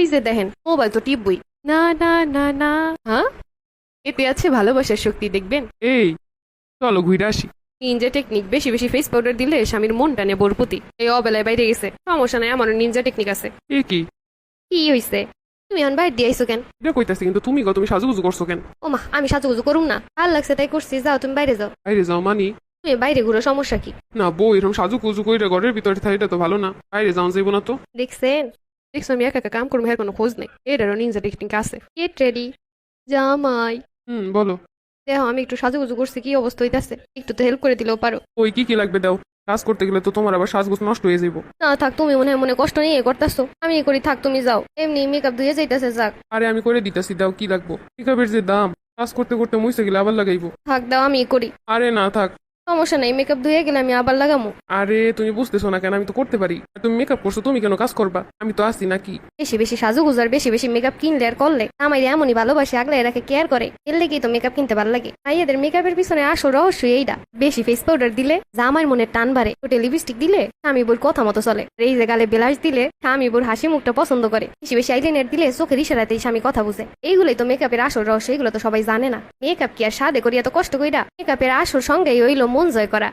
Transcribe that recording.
ওই যে দেখেন মোবাইল তো টিপবই। না না না না। হ্যাঁ, এতে আছে ভালোবাসার শক্তি, দেখবেন। এই চলো ঘুরে আসি। নিনজা টেকনিক, বেশি বেশি ফেস পাউডার দিলে স্বামীর মন টানে বোরপুতি। এই অবেলায় বাইরে গেছে, সমস্যা নাই, আমারও নিনজা টেকনিক আছে। এ কি? কি হইছে? তুমি এখন বাইরে দিয়ে আইসো কেন? এটা কইতাছি, কিন্তু তুমি সাজুগুজু করছো কেন? ওমা, আমি সাজুগুজু করুম না, ভাল লাগছে তাই করছি। যাও তুমি বাইরে যাও। বাইরে যাও মানি? তুমি বাইরে ঘুরো, সমস্যা কি? না বউ এরকম সাজুগুজু কইরা ঘরের ভিতরে থাকে, এটা তো ভালো না। বাইরে যাও, যাইবো না তো। দেখছেন, দেখছো আমি একা একা কাম করবো, এর কোনো খোঁজ নেই। এটারও নিনজা টেকনিক আছে। গেট রেডি জামাই। বলো। দেখো আমি একটু সাজুগুজু করছি, কি অবস্থা হইতাছে, একটু তো হেল্প করে দিলেও পারো। ওই কি কি লাগবে দাও। কাজ করতে গেলে তো তোমার আবার সাজগোজ নষ্ট হয়ে যাইবো। না থাক, তুমি মনে হয় মনে কষ্ট নিয়ে করতেছো, আমি করি, থাক তুমি যাও। এমনি মেকআপ ধুয়ে যাইতেছে, যাক। আরে আমি করে দিতেছি, দাও কি লাগবো। মেকআপের যে দাম, কাজ করতে করতে মুইছে গেলে আবার লাগাইবো। থাক দাও, আমি করি। আরে না থাক। সমস্যা নাই, মেকআপ ধুয়ে গেলে আমি আবার লাগামো। আরে তুমি বুঝতেছো না কেন, আমি তো করতে পারি। আর তুমি মেকআপ করছো, তুমি কেন কাজ করবা? আমি তো আছি নাকি। বেশি বেশি সাজুগুজু আর বেশি বেশি মেকআপ কিনলে আর করলে আমার এমনই ভালোবাসে, আগলে এরাকে কেয়ার করে, এর লেগেই তো মেকআপ কিনতে ভালো লাগে। ভাইয়াদের মেকআপের পিছনে আসল রহস্য এইটা। বেশি ফেস পাউডার দিলে জামাইয়ের মনে টান বাড়ে, ওটা লিপস্টিক দিলে স্বামী বোর কথা মতো চলে, আর এই যে গালে বেলাস দিলে স্বামী বোর হাসি মুখটা পছন্দ করে, বেশি বেশি আইলাইনার দিলে চোখের ইশারাতেই স্বামী কথা বুঝে। এইগুলোই তো মেকআপের আসল রহস্য, এগুলো তো সবাই জানে না। মেকআপ কি আর সাদে করি এত কষ্ট কইরা? মেকআপের আসল সঙ্গেই হইলো মন জয় করা।